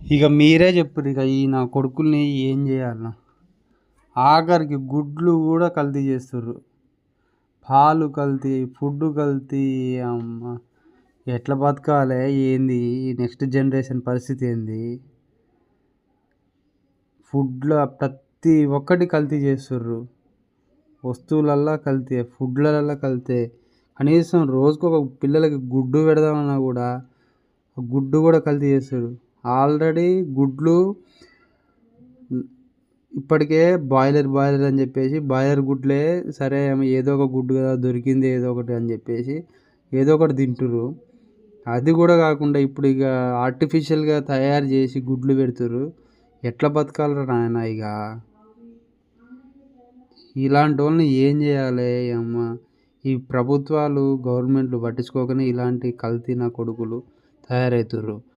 ఇక మీరే చెప్పుర్రు ఇక ఈ నా కొడుకుల్ని ఏం చేయాలనో. ఆఖరికి గుడ్లు కూడా కల్తీ చేస్తుర్రు. పాలు కల్తీ, ఫుడ్డు కల్తీ. అమ్మ! ఎట్లా బతకాలే ఏంది? ఈ నెక్స్ట్ జనరేషన్ పరిస్థితి ఏంది? ఫుడ్‌ల ప్రతి ఒక్కటి కల్తీ చేస్తుర్రు. వస్తువులల్లా కల్తీయే, ఫుడ్‌లల్లా కల్తీయే. కనీసం రోజుకొక పిల్లలకి గుడ్డు పెడదామన్నా కూడా, గుడ్డు కూడా కల్తీ చేస్తుర్రు. ఆల్రెడీ గుడ్లు ఇప్పటికే బాయిలర్ అని చెప్పేసి బాయిలర్ గుడ్లే సరే ఏదో ఒక గుడ్డు కదా దొరికింది ఏదో ఒకటి అని చెప్పేసి ఏదో ఒకటి తింటుర్రు. అది కూడా కాకుండా ఇప్పుడు ఇక ఆర్టిఫిషియల్‌గా తయారు చేసి గుడ్లు పెడుతుర్రు. ఎట్లా బతకాలిరా నాయనా ఇక? ఇలాంటోళ్ళని ఏం చేయాలి అమ్మ? ఈ ప్రభుత్వాలు, గవర్నమెంట్లు పట్టించుకోకనే ఇలాంటి కల్తీ నా కొడుకులు తయారవుతుర్రు.